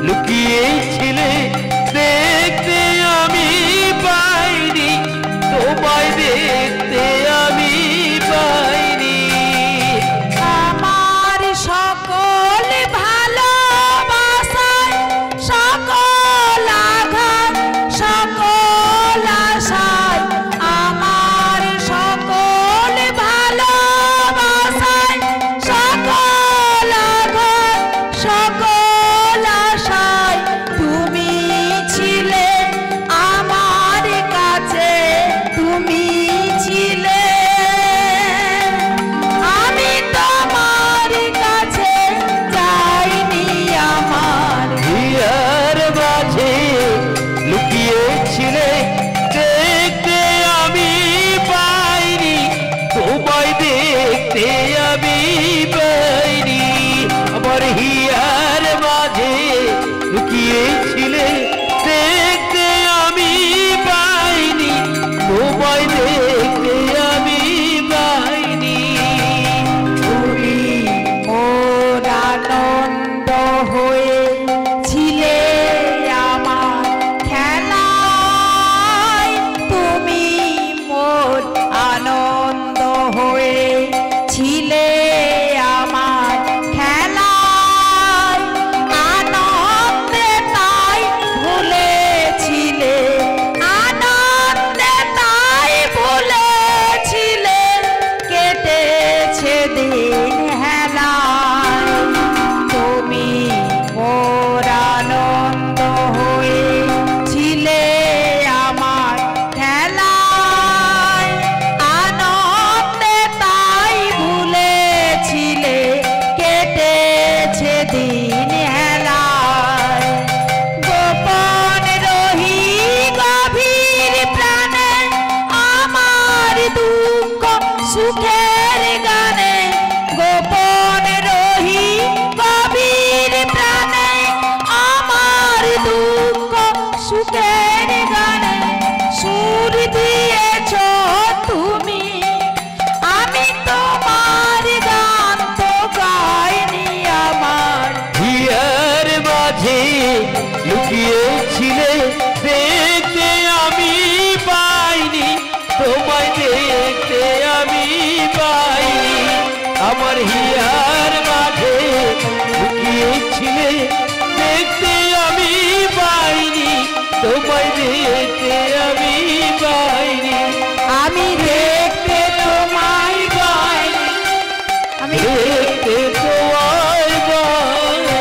লুকিয়েছিলে দেখতে আমি পাইনি, তোমায় দেখতে আমি পাইনি। আমার সকল ভালোবাসায় সকল আঘাত সকল আশায়, আমার সকল ভালোবাসায় সকল আঘাত সকল আশায় তুমি ছিলে আমার কাছে, তুমি ছিলে। আমি তোমার কাছে যাইনি, আমার হিয়ার মাঝে লুকিয়েছিলে দেখতে আমি পাইনি, তোমায় দেখতে আমি পাইনি। আমার হিয়ার মাঝে লুকিয়েছিলে দেখতে আমি পাইনি, তোমায় দেখতে আমি পাইনি। তুমি মোর আনন্দ হয়েছিলে আমার খেলায়, তুমি মোর আনন্দ হয়েছিলে আমার খেলায়, আনন্দে তাই ভুলেছিলে, আনন্দে তাই ভুলেছিলে, কেটেছে দিন হেলায়। তুমি মোর আনন্দ হয়েছিলে আমার খেলায়, আনন্দে তাই ভুলেছিলে, কেটেছে দিন হেলায়। গোপন রহি গভীর প্রাণে আমার দুঃখ সুখের গানে, গোপন রহি গভীর প্রাণে আমার দুঃখ সুখের গানে, সুর দিয়েছ তুমি, আমি তোমার গান তো গাইনি, আমার হিয়ার মাঝে লুকিয়েছিলে দেখতে আমি পাইনি, তোমায় দেখতে আমি পাইনি। আমার হিয়ার মাঝে লুকিয়েছিলে দেখতে আমি পাইনি, তোমায় দেখতে আমি পাইনি। আমি দেখতে তোমায় পাইনি, আমি দেখতে তোমায় পাইনি।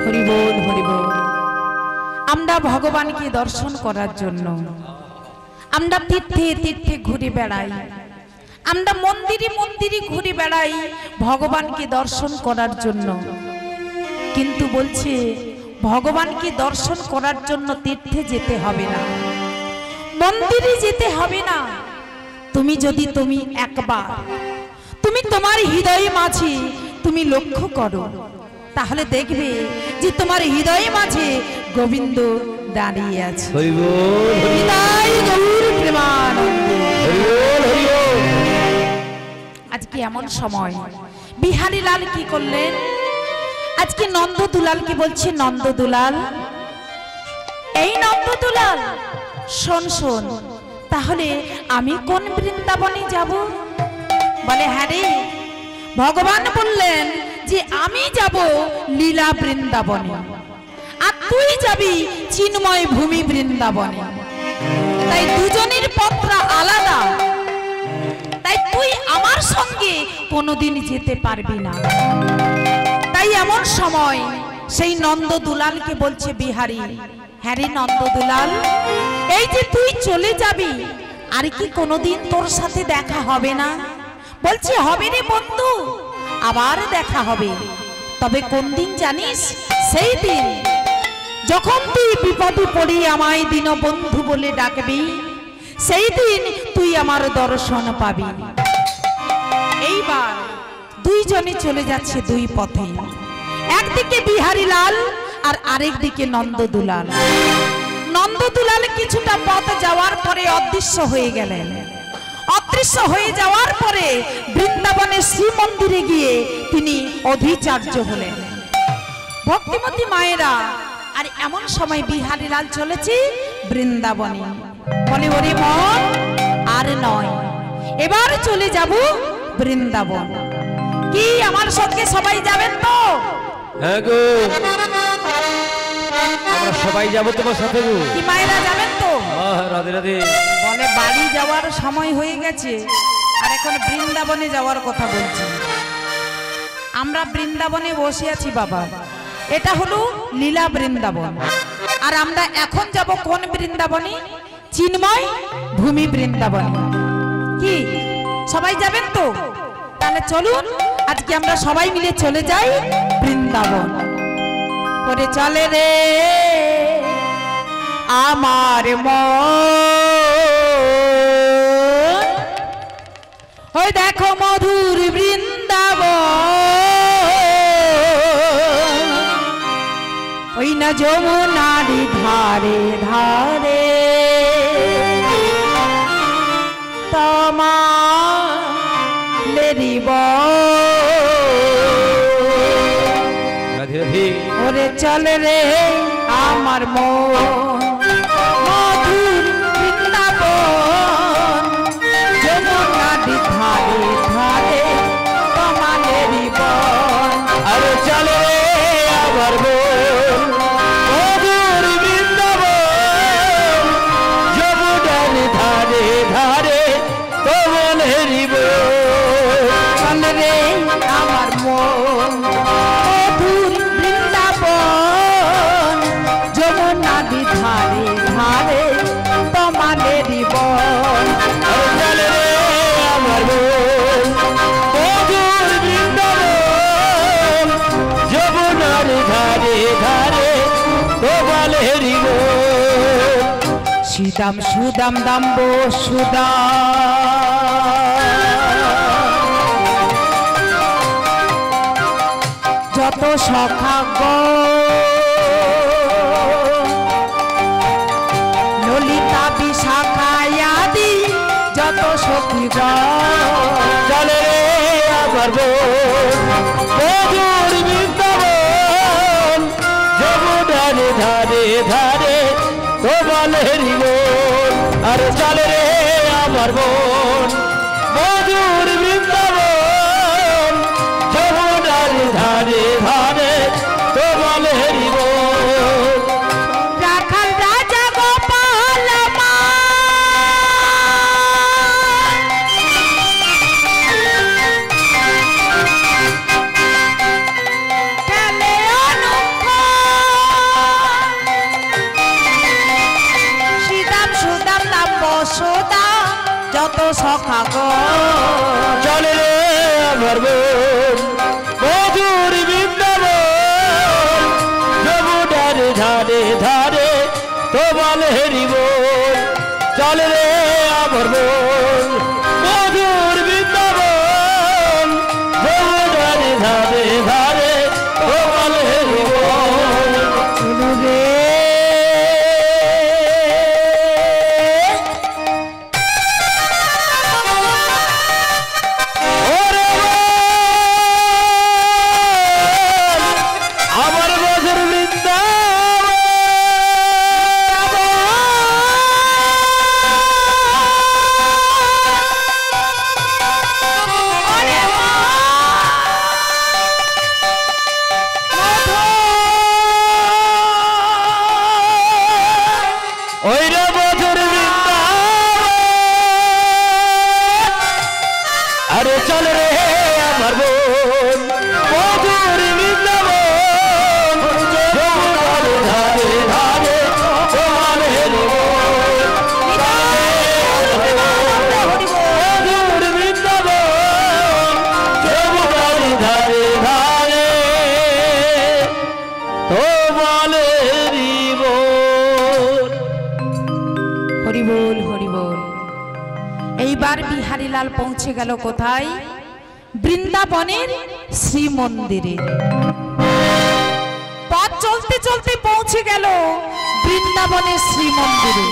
হরিবোল হরিবোল। আমরা ভগবানকে দর্শন করার জন্য আমরা তীর্থে তীর্থে ঘুরে বেড়াই, আমরা মন্দিরে মন্দিরে ঘুরে বেড়াই ভগবানকে দর্শন করার জন্য। কিন্তু বলছে ভগবানকে দর্শন করার জন্য তীর্থে যেতে হবে না, মন্দিরে যেতে হবে না। তুমি যদি তুমি একবার তুমি তোমার হৃদয়ে মাঝে তুমি লক্ষ্য করো, তাহলে দেখবে যে তোমার হৃদয়ে মাঝে গোবিন্দ দাঁড়িয়ে আছে। হৃদয় গৌর প্রেমানন্দ। আজকে এমন সময় বিহারী লাল কি করলেন, আজকে নন্দ দুলালকে বলছে, নন্দ দুলাল, এই নন্দ দুলাল শোন শোন, তাহলে আমি কোন বৃন্দাবনে যাব? বলে হ্যাঁ রে, ভগবান বললেন যে আমি যাব লীলা বৃন্দাবনে, আর তুই যাবি চিন্ময় ভূমি বৃন্দাবনে। তাই দুজনের পথটা আলাদা, তাই তুই আমার সঙ্গে কোনোদিন যেতে পারবি না। তাই এমন সময় সেই নন্দ দুলালকে বলছে বিহারী, হ্যাঁ রে নন্দ দুলাল, এই যে তুই চলে যাবি, আর কি কোনোদিন তোর সাথে দেখা হবে না? বলছে হবে রে বন্ধু, আবার দেখা হবে। তবে কোন দিন জানিস? সেই দিন যখন তুই বিপদে পড়ি আমায় দীনবন্ধু বলে ডাকবি, সেই দিন তুই আমার দর্শন পাবি। এইবার দুইজনে চলে যাচ্ছে দুই পথে, একদিকে বিহারী লাল আর আরেক দিকে নন্দ দুলাল। নন্দ দুলাল কিছুটা পথ যাওয়ার পরে অদৃশ্য হয়ে গেলেন। অদৃশ্য হয়ে যাওয়ার পরে বৃন্দাবনের শ্রী মন্দিরে গিয়ে তিনি অধিচার্য হলেন। ভক্তিমতী মায়েরা। আর এমন সময় বিহারীলাল চলেছি বৃন্দাবনে। বলে ওরে মন আর নয়, এবার চলে যাব বৃন্দাবন। কি আমার সঙ্গে সবাই যাবেন তো? হ্যাঁ গো, আমরা সবাই যাবো তোমার সাথে গো। কি মায়েরা যাবেন তো? রাধে রাধে। বলে বাড়ি যাওয়ার সময় হয়ে গেছে, আর এখন বৃন্দাবনে যাওয়ার কথা বলছি। আমরা বৃন্দাবনে বসে আছি বাবা, এটা হলো লীলা বৃন্দাবন। আর আমরা এখন যাব কোন বৃন্দাবনে? চিন্ময় ভূমি বৃন্দাবন। কি সবাই যাবেন তো? তাহলে চলুন আজকে আমরা সবাই মিলে চলে যাই বৃন্দাবন। করে চলে রে আমার মন, ওই দেখো মধুর বৃন্দাবন, ওই না যমুনার ধারে ধারে তোমালেরি রাধে রাধে। ওরে চল রে আমার মন, মধুর বৃন্দাবন, যমুনার ধারে ধারে তোমালেরি বন। আরে চলে আমার মন, মধুর বৃন্দাবন, যমুনার ধারে ধারে তোমালেরি বন। চল রে আমার মন, মধুর বৃন্দাবন, যমুনার ধারে ধারে তোমালেরি বন। আরে চলে রে আমার মন, মধুর বৃন্দাবন, যমুনার ধারে ধারে তোমালেরি বন। সুদাম সুদাম দাম্ব সুদাম, যত সখা গো ললিতা বিশাখায়াদি, যত সখী গো। চলে রে আমার মন, মধুর বৃন্দাবন, যমুনার ধারে ধারে তোমালেরি বন। আরে চলে রে আমার মন, মধুর বৃন্দাবন, যমুনার ধারে ধারে তোমালেরি বন। রাখাল রাজা গোপাল খেলে সুদাম সুদাম দাম্ব সুদাম, যত সখা গো। চলে রে আমার মন, মধুর বৃন্দাবন, যমুনার ধারে ধারে তোমালেরি বন। চলে রে আমার মন, মধুর বৃন্দাবন, যমুনার ধারে ধারে তোমালেরি বন। চলু রে ওরে বল, আমার মধুর বৃন্দাবন। ওই রে মধুর বৃন্দাবন। আরে চল রে আমার মন, মধুর বৃন্দাবন, যমুনার ধারে ধারে তোমালেরি বন। মধুর বৃন্দাবন, যমুনার ধারে ধারে তোমালেরি বন। হরিবোল হরিবোল। এইবার বিহারীলাল পৌঁছে গেল কোথায়? বৃন্দাবনের শ্রী মন্দিরে। পথ চলতে চলতে পৌঁছে গেল বৃন্দাবনের শ্রী মন্দিরে।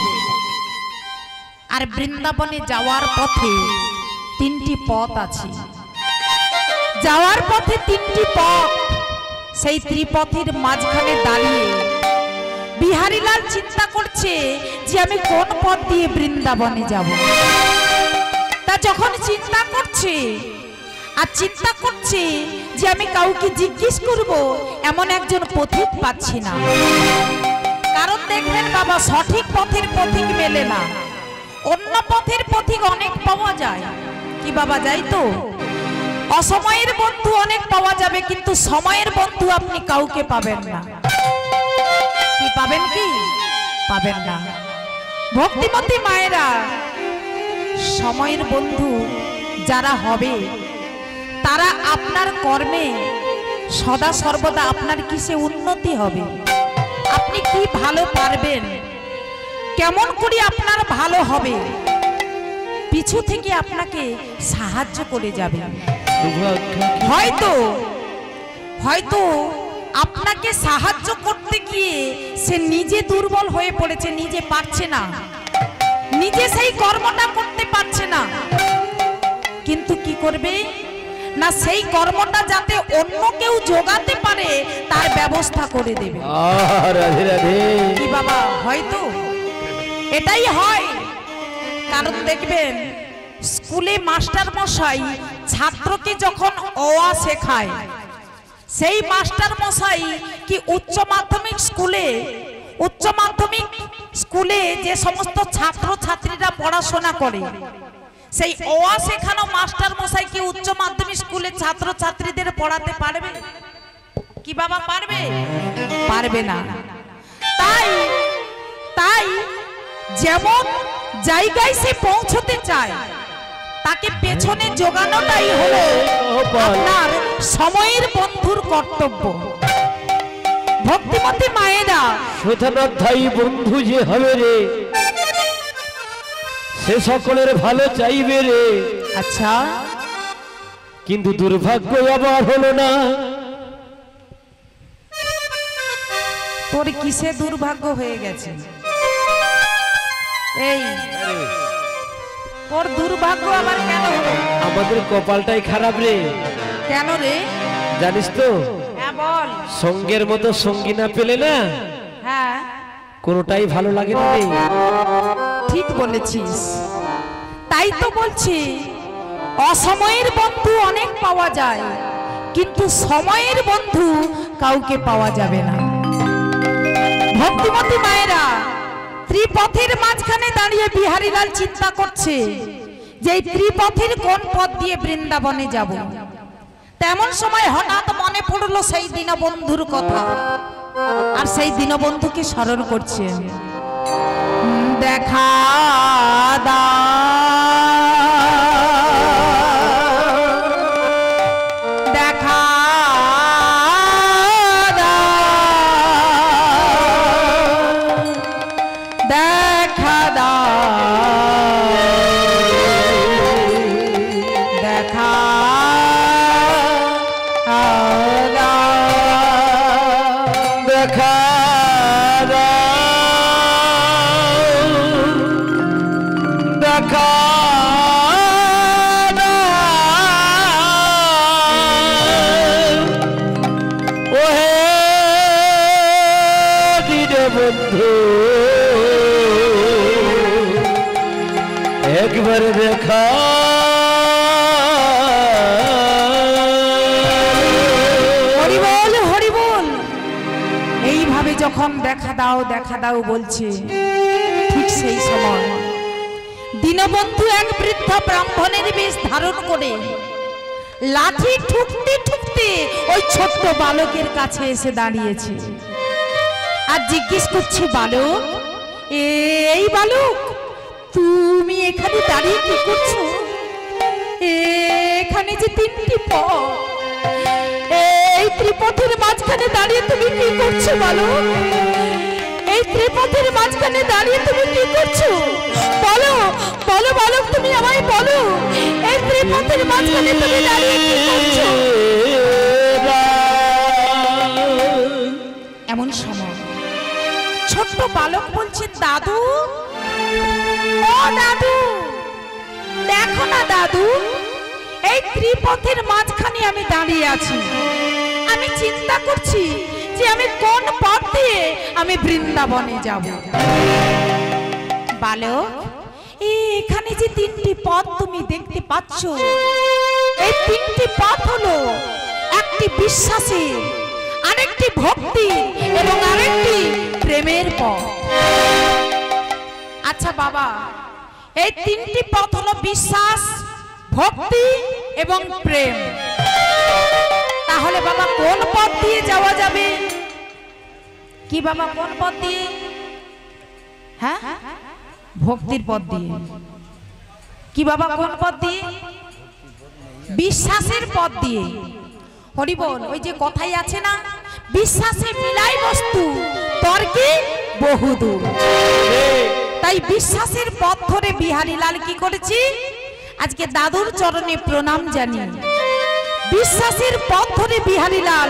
আর বৃন্দাবনে যাওয়ার পথে তিনটি পথ আছে। যাওয়ার পথে তিনটি পথ, সেই ত্রিপথের মাঝখানে দাঁড়িয়ে বিহারীলাল চিন্তা করছে যে আমি কোন পথ দিয়ে বৃন্দাবনে যাব। তা যখন চিন্তা করছে আর চিন্তা করছে যে আমি কাউকে জিজ্ঞেস করব, এমন একজন পথিক পাচ্ছি না। কারণ দেখবেন বাবা, সঠিক পথের পথিক মেলে না, অন্য পথের পথিক অনেক পাওয়া যায়। কি বাবা, যাই তো? অসময়ের বন্ধু অনেক পাওয়া যাবে, কিন্তু সময়ের বন্ধু আপনি কাউকে পাবেন না। কি পাবেন? কি পাবেন না? ভক্তিমতী মায়েরা, সময়ের বন্ধু যারা হবে তারা আপনার কর্মে সদা সর্বদা আপনার কিসে উন্নতি হবে, আপনি কি ভালো পারবেন, কেমন করে আপনার ভালো হবে, পিছু থেকে আপনাকে সাহায্য করে যাবে। হয়তো হয়তো আপনাকে সাহায্য করতে গিয়ে সে নিজে দুর্বল হয়ে পড়েছে, নিজে পারছে না, নিজে সেই কর্মটা করতে পারছে না, কিন্তু কি করবে না, সেই কর্মটা যাতে অন্য কেউ যোগাতে পারে তার ব্যবস্থা করে দেবে। রাধে রাধে। কি বাবা, হয়তো এটাই হয়। কারণ দেখবেন স্কুলে মাস্টার মশাই ছাত্রকে যখন অ আ শেখায়, সেই মাস্টার মশাই কি উচ্চ মাধ্যমিক স্কুলে যে সমস্ত ছাত্র ছাত্রীরা পড়াশোনা করে, সেই অ আ শেখানো মাস্টার মশাই কি উচ্চ মাধ্যমিক স্কুলে ছাত্র ছাত্রীদের পড়াতে পারবে? কি বাবা, পারবে? পারবে না। তাই যেমন জায়গায় সে পৌঁছতে চায়, তাকে পেছনে যোগানোটাই হলো আপনার সময়ের বন্ধুর কর্তব্য। ভক্তিমতী মায়েরা, শোধনাধ্যায়ী বন্ধু যে হবে রে, সে সকলের ভালো চাইবে রে। আচ্ছা, কিন্তু দুর্ভাগ্য আবার হলো না। তোর কিসে দুর্ভাগ্য হয়ে গেছে? এই তোর দুর্ভাগ্য আবার কেন হলো? আমাদের কপালটাই খারাপ রে। কেন রে? জানিস তো? হ্যাঁ বল। সঙ্গের মতো সঙ্গী না পেলে না, হ্যাঁ, কোনোটাই ভালো লাগে না রে। ঠিক বলেছিস। তাই তো বলছি, অসময়ের বন্ধু অনেক পাওয়া যায়, কিন্তু সময়ের বন্ধু কাউকে পাওয়া যাবে না। ভক্তিমতী মায়েরা, ত্রিপথের মাঝখানে দাঁড়িয়ে বিহারীলাল চিন্তা করছে যে এই ত্রিপথের কোন পথ দিয়ে বৃন্দাবনে যাব। তেমন সময় হঠাৎ মনে পড়লো সেই দীনবন্ধুর কথা, আর সেই দীনবন্ধুকে স্মরণ করছে। দেখা দেখা দেখা দেখা দেখা দেখা ওহে দীনবন্ধু, একবার দেখা। হরি বল, হরি বল। এইভাবে যখন দেখা দাও বলছে, ঠিক সেই সময় দীনবন্ধু এক বৃদ্ধ ব্রাহ্মণের বেশ ধারণ করে লাঠি ঠুকতে ঠুকতে ওই ছোট্ট বালকের কাছে এসে দাঁড়িয়েছে আর জিজ্ঞেস করছে, বালক, এই বালক, তুমি এখানে দাঁড়িয়ে কি করছো? এখানে যে তিনটি পথ, এই ত্রিপথের মাঝখানে দাঁড়িয়ে তুমি কি করছো বালক? এই ত্রিপথের মাঝখানে দাঁড়িয়ে তুমি কি করছো? বলো বলো বালক, তুমি আমায় বলো, এই ত্রিপথের মাঝখানে তুমি দাঁড়িয়ে কি করছো? এমন সময় ছোট্ট বালক বলছে, দাদু, ও দাদু, দেখো না দাদু, এই ত্রিপথের মাঝখানে আমি দাঁড়িয়ে আছি, আর আমি চিন্তা করছি যে আমি কোন পথ দিয়ে আমি বৃন্দাবনে যাব। বালক, এখানে যে তিনটি পথ তুমি দেখতে পাচ্ছ, এই তিনটি পথ হলো একটি বিশ্বাসের, আরেকটি ভক্তি এবং আরেকটি প্রেমের পথ। আচ্ছা বাবা, এই তিনটি পথ হলো বিশ্বাস, ভক্তি এবং প্রেম। তাহলে বাবা কোন পথ দিয়ে যাওয়া যাবে? কি বাবা, কোন পথ দিয়ে? হ্যাঁ, ভক্তির পথ দিয়ে। কি বাবা, কোন পথ দিয়ে? বিশ্বাসের পথ দিয়ে। হরি বল। ওই যে কথাই আছে না, বিশ্বাসে মিলাই বস্তু, তর্কে বহুদূর। তাই বিশ্বাসের পথ ধরে বিহারীলাল কি করেছি, আজকে দাদুর চরণে প্রণাম জানিয়ে বিশ্বাসের পথ ধরে বিহারীলাল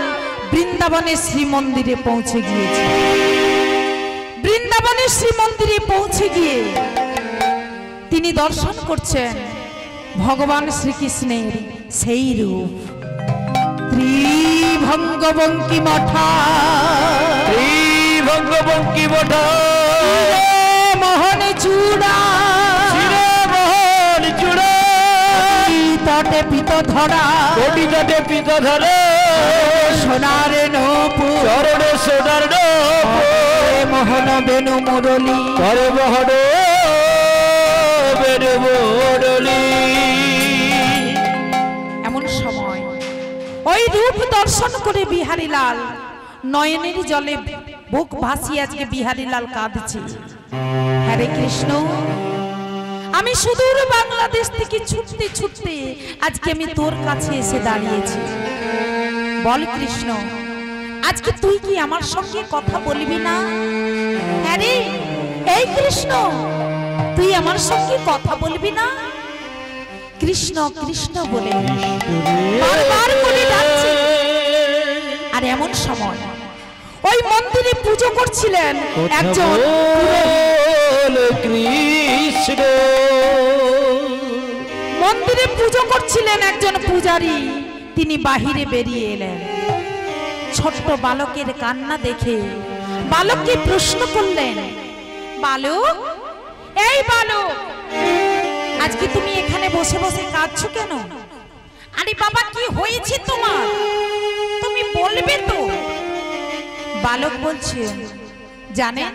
বৃন্দাবনের শ্রীমন্দিরে পৌঁছে গিয়েছে। বৃন্দাবনের শ্রীমন্দিরে পৌঁছে গিয়ে তিনি দর্শন করছেন ভগবান শ্রীকৃষ্ণের সেই রূপ। ত্রিভঙ্গবঙ্কি মঠা, ত্রিভঙ্গবঙ্কি মঠা, মোহন চূড়া, মোহন চূড়া, তটে পিত ধরা, কোটি তটে পিত ধরা, সোনার নূপুর, চরণে সোনার নূপুর, মোহন বেনু মুরলী, করে মোহন বেনু মুরলী। এমন সময় ওই রূপ দর্শন করে বিহারীলাল নয়নের জলে বুক ভাসিয়ে আজকে বিহারীলাল কাঁদছে। হরে কৃষ্ণ, আমি সুদূর বাংলাদেশ থেকে ছুটতে ছুটতে আজকে আমি তোর কাছে এসে দাঁড়িয়েছি। বল কৃষ্ণ, আজকে তুই কি আমার সঙ্গে কথা বলবি না? আরে এই কৃষ্ণ, তুই আমার সঙ্গে কথা বলবি না? কৃষ্ণ কৃষ্ণ বলে বারবার করে ডাকছে। আর এমন সময় ওই মন্দিরে পুজো করছিলেন একজন কৃষ্ণ, মন্দিরে পুজো করছিলেন একজন পূজারী। তিনি বাহিরে বেরিয়ে এলেন। ছোট্ট বালকের কান্না দেখে বালককে প্রশ্ন করলেন, বালক, এই বালক, আজকে তুমি এখানে বসে বসে কাঁদছো কেন? আরে বাবা, কি হয়েছে তোমার? তুমি বলবে তো। বালক বলছে, জানেন,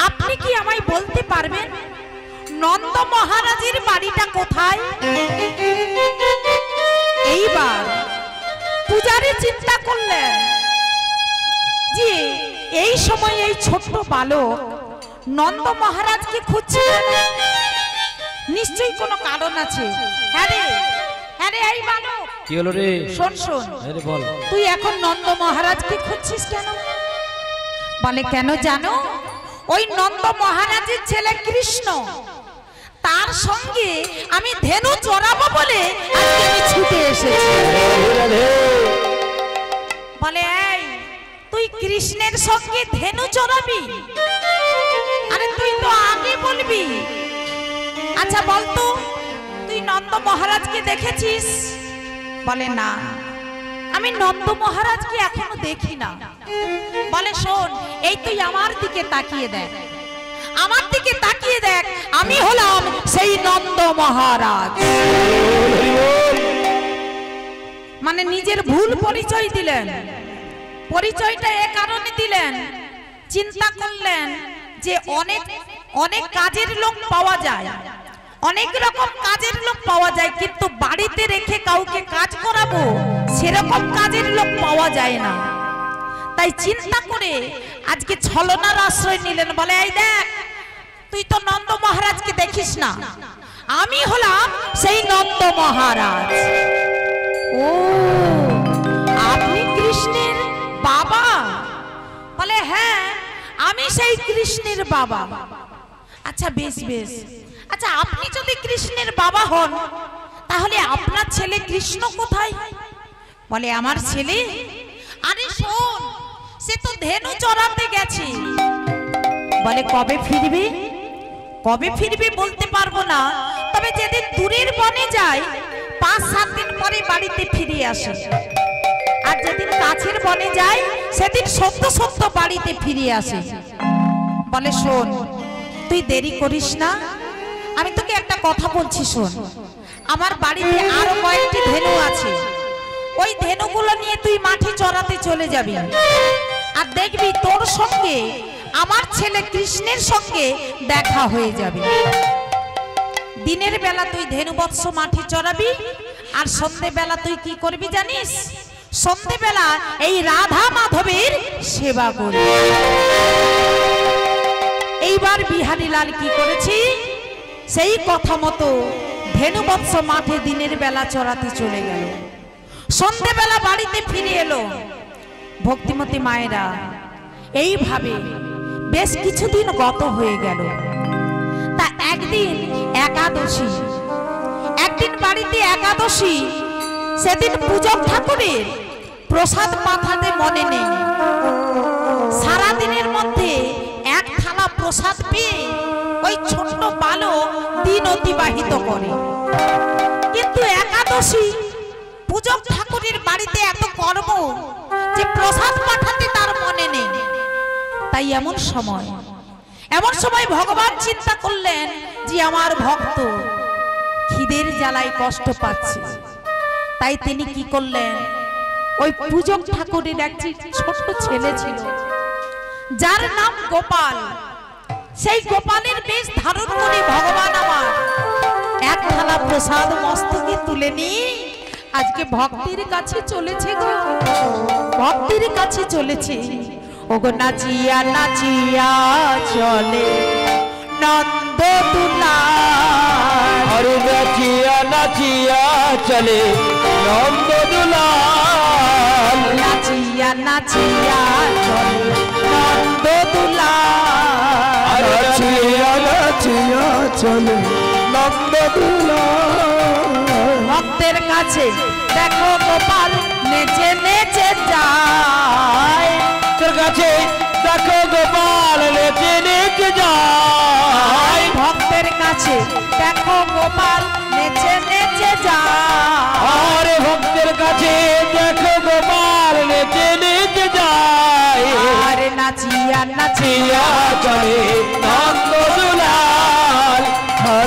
আপনি কি আমায় বলতে পারবেন নন্দ মহারাজের বাড়িটা কোথায়? এইবার পূজারী চিন্তা করলেন যে এই সময় এই ছোট্ট বালক নন্দ মহারাজকে খুঁজছে, নিশ্চয়ই কোনো কারণ আছে। হ্যাঁ রে, হ্যাঁ রে, এই বালক, কি হলো রে? শোন শোন, আরে বল। তুই এখন নন্দ মহারাজকে খুঁজছিস কেন? বলে, কেন জানো, ওই নন্দ মহারাজের ছেলে কৃষ্ণ, তার সঙ্গে আমি ধেনু চড়াবো বলে আজকে আমি ছুটে এসেছি। বলে, এই তুই কৃষ্ণের সঙ্গে ধেনু চড়াবি? আরে তুই তো আগে বলবি। আচ্ছা বলতো, তুই নন্দ মহারাজকে দেখেছিস? বলে, না, আমি নন্দ মহারাজকে এখনো দেখি না। বলে, শোন, এই তুই আমার দিকে তাকিয়ে দেখ, আমার দিকে তাকিয়ে দেখ, আমি হলাম সেই নন্দ মহারাজ। মানে নিজের ভুল পরিচয় দিলেন। পরিচয়টা এ কারণে দিলেন, চিন্তা করলেন যে অনেক অনেক কাজের লোক পাওয়া যায়, অনেক রকম কাজের লোক পাওয়া যায়, কিন্তু বাড়িতে রেখে কাউকে কাজ করাবো সেরকম কাজের লোক পাওয়া যায় না। তাই চিন্তা করে আজকে ছলনার আশ্রয় নিলেন। বলে, এই দেখ, তুই তো নন্দ মহারাজকে দেখিস না, আমি হলাম সেই নন্দ মহারাজ। ও, আপনি কৃষ্ণের বাবা? বলে, হ্যাঁ, আমি সেই কৃষ্ণের বাবা। আচ্ছা বেশ বেশ, আচ্ছা আপনি যদি কৃষ্ণের বাবা হন, তাহলে আপনার ছেলে কৃষ্ণ কোথায়? বলে, আমার ছেলে, আরে শোন, সে তো ধেনু চড়াতে গেছে। বলে, কবে ফিরবে? কবে ফিরবে বলতে পারবো না, তবে যেদিন দূরের বনে যায় ৫-৭ দিন পরে বাড়িতে ফিরে আসে। আর যেদিন কাছের বনে যায় সেদিন সত্য সত্য বাড়িতে ফিরে আসে। বলে শোন, তুই দেরি করিস না, আমি তোকে একটা কথা বলছি শোন। আমার বাড়িতে আরো কয়েকটি ধেনু আছে, ওই ধেনুগুলো নিয়ে তুই মাঠে চড়াতে চলে যাবি। আর দেখবি তোর সঙ্গে আমার ছেলে কৃষ্ণের সঙ্গে দেখা হয়ে যাবে। দিনের বেলা তুই ধেনু বৎস মাঠে চড়াবি, আর সন্ধ্যেবেলা তুই কি করবি জানিস? সন্ধ্যেবেলা এই রাধা মাধবের সেবা করবি। এইবার বিহারীলাল কি করেছি, সেই কথা মতো ধেনু বৎস মাঠে দিনের বেলা চড়াতে চলে গেল। সন্ধ্যেবেলা বাড়িতে ফিরে এলো। ভক্তিমতী মায়েরা, এইভাবে বেশ কিছুদিন গত হয়ে গেল। তা একদিন একাদশী, একদিন বাড়িতে একাদশী, সেদিন পূজক ঠাকুরের প্রসাদ পাঠাতে মনে নেই। সারাদিনের মধ্যে এক থালা প্রসাদ পেয়ে ওই ছোট্ট বালক দিন অতিবাহিত করে। কিন্তু একাদশী পূজক ঠাকুরের বাড়িতে এত কর্ম যে প্রসাদ পাঠাতে তার মনে নেই। তাই এমন সময় ভগবান চিন্তা করলেন যে আমার ভক্ত খিদের জ্বালায় কষ্ট পাচ্ছে। তাই তিনি কি করলেন, ওই পূজক ঠাকুরের একটি ছোট্ট ছেলে ছিল যার নাম গোপাল, সেই গোপালের বেশ ধারণ করে ভগবান আমার এক থালা প্রসাদ মস্তকে তুলে নিয়ে আজকে ভক্তির কাছে চলেছে গো, ভক্তির কাছে চলেছে। ওগো নাচিয়া নাচিয়া চলে নন্দ দুলাল, আরে নাচিয়া নাচিয়া চলে নন্দ দুলাল, নাচিয়া নাচিয়া চলে নন্দ দুলাল, নাচিয়া নাচিয়া চলে নন্দ দুলাল। ভক্তের কাছে দেখো গোপাল নেচে নেচে যায়, তোর কাছে দেখো গোপাল নেচে নেচে যায়, ভক্তের কাছে দেখো গোপাল নেচে নেচে যায়, আরে ভক্তের কাছে দেখো গোপাল নেচে নেচে যায়, আরে নাচিয়া নাচিয়া নাচিয়া চলে নন্দ দুলাল,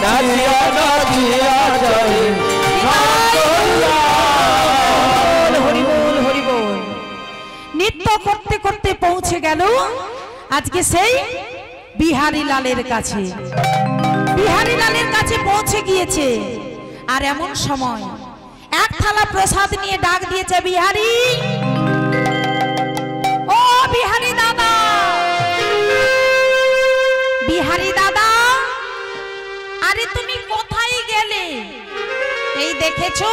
নাচিয়া নাচিয়া চলে নন্দ দুলাল। হরি বল হরি বল। নৃত্য করতে করতে পৌঁছে গেল আজকে সেই বিহারীলালের কাছে। বিহারীলালের কাছে পৌঁছে গিয়েছে। আর এমন সময় এক থালা প্রসাদ নিয়ে ডাক দিয়েছে, বিহারী, ও বিহারী দাদা, বিহারী দাদা, আরে তুমি কোথায় গেলে? এই দেখেছো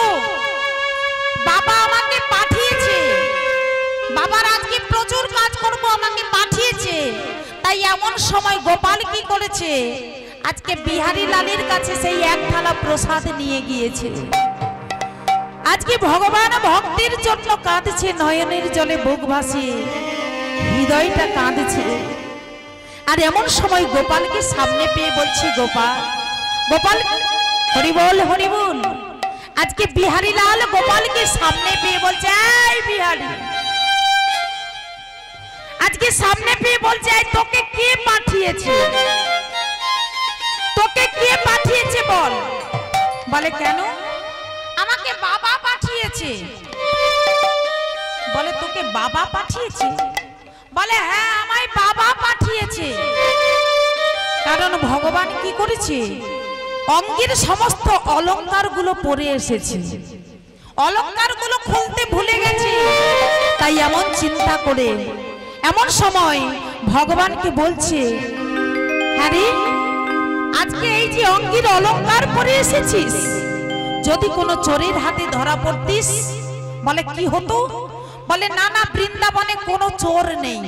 বাবা আমাকে পাঠিয়েছে, বাবার আজকে প্রচুর কাজ করব, আমাকে পাঠিয়েছে। তাই এমন সময় গোপাল কি করেছে, আজকে বিহারীলালের কাছে সেই এক থালা প্রসাদ নিয়ে গিয়েছে। আজকে ভগবান ভক্তির জন্য কাঁদছে, নয়নের জলে বুক ভাসিয়ে হৃদয়টা কাঁদছে। আর এমন সময় গোপালকে সামনে পেয়ে বলছে, গোপাল, গোপাল, হরি বল হরি বল। আজকে বিহারীলাল গোপালকে সামনে পেয়ে বলছে, এই বিহারী, আজকে সামনে পেয়ে বলছে, তোকে কে পাঠিয়েছে, তোকে কে পাঠিয়েছে বল। বলে কেন? আমাকে বাবা পাঠিয়েছে। বলে তোকে বাবা পাঠিয়েছে? বলে হ্যাঁ, আমায় বাবা পাঠিয়েছে। কারণ ভগবান কি করেছে, অঙ্গের সমস্ত অলংকার গুলো পরে এসেছে, অলংকার গুলো খুলতে ভুলে গেছে। তাই এমন চিন্তা করে এমন সময় ভগবানকে বলছে, হ্যাঁ রে, আজকে এই যে অঙ্গের অলংকার পরে এসেছিস, যদি কোনো চোরের হাতে ধরা পড়তিস, বলে কি হতো? বলে না না, বৃন্দাবনে কোনো চোর নেই।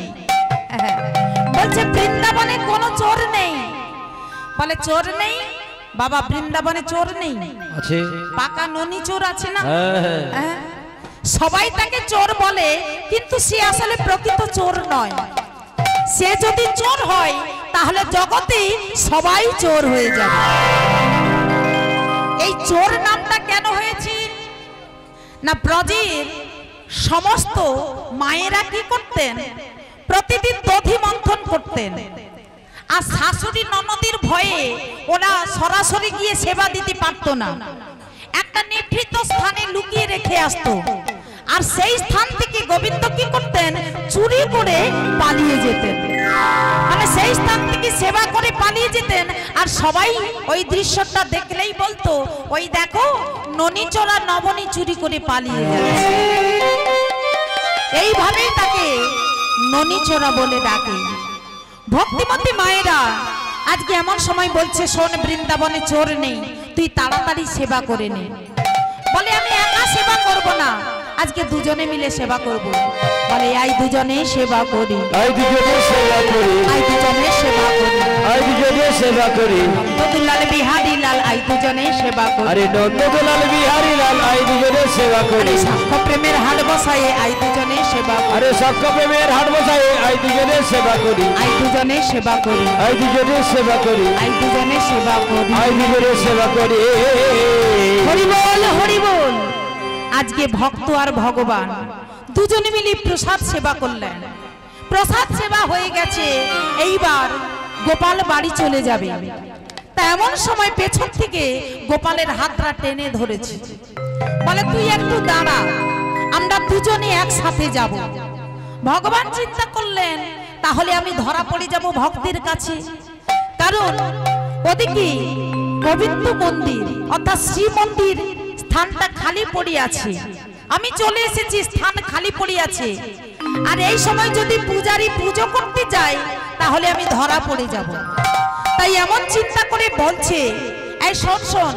বলছে বৃন্দাবনে কোনো চোর নেই। বলে চোর নেই বাবা, বৃন্দাবনে চোর নেই, আছে পাকা ননি চোর আছে না। হ্যাঁ, সবাই তাকে চোর বলে, কিন্তু সে আসলে প্রকৃত চোর নয়। সে যদি চোর হয় তাহলে জগতে সবাই চোর হয়ে যাবে। এই চোর নামটা কেন হয়েছে না, ব্রজের সমস্ত মায়েরা কি করতেন, প্রতিদিন দধি মন্থন করতেন। আর শাশুড়ি ননদের ভয়ে ওরা সরাসরি গিয়ে সেবা দিতে পারত না, একটা নিভৃত স্থানে লুকিয়ে রেখে আসতো। আর সেই স্থান থেকে গোবিন্দ কি করতেন, চুরি করে পালিয়ে যেতেন। মানে সেই স্থান থেকে সেবা করে পালিয়ে যেতেন। আর সবাই ওই দৃশ্যটা দেখলেই বলতো, ওই দেখো ননীচোরা নবনী চুরি করে পালিয়ে গেছে। এইভাবেই তাকে ননীচোরা বলে ডাকে। ভক্তিমতী মায়েরা আজকে এমন সময় বলছে, শোন বৃন্দাবনে চোর নেই, তুই তাড়াতাড়ি সেবা করে নে। বলে আমি একা সেবা করব না, আজকে দুজনে মিলে সেবা করব। বলে আই দুজনে সেবা করি, আই দুজনে সেবা করি, আই দুজনে সেবা করি, আই দুজনে সেবা করি। নন্দদুলাল বিহারী লাল আই দুজনে সেবা করি, আরে নন্দদুলাল বিহারী লাল আই দুজনে সেবা করি। সাক্ষ্য প্রেমের হাট বসায়ে আই দুজনে সেবা করি, আরে সাক্ষ্য প্রেমের হাট বসায়ে আই দুজনে সেবা করি, আই দুজনে সেবা করি, আই দুজনে সেবা করি, আই দুজনে সেবা করি, আই দুজনে সেবা করি। হরি বল হরি বল। আজকে ভক্ত আর ভগবান দুজনে মিলে প্রসাদ সেবা করলেন। প্রসাদ সেবা হয়ে গেছে, এইবার গোপাল বাড়ি চলে যাবে। তা এমন সময় পেছন থেকে গোপালের হাতটা টেনে ধরেছে। বলে তুই একটু দাঁড়া, আমরা দুজনে একসাথে যাব। ভগবান চিন্তা করলেন, তাহলে আমি ধরা পড়ে যাব ভক্তের কাছে। কারণ ওদিকে গোবিন্দ মন্দির অর্থাৎ শ্রী মন্দির স্থানটা খালি পড়ে আছে, আমি চলে এসেছি, স্থান খালি পড়ে আছে। আর এই সময় যদি পূজারী পুজো করতে যায় তাহলে আমি ধরা পড়ে যাব। তাই এমন চিন্তা করে বলছে, এই শোন শোন,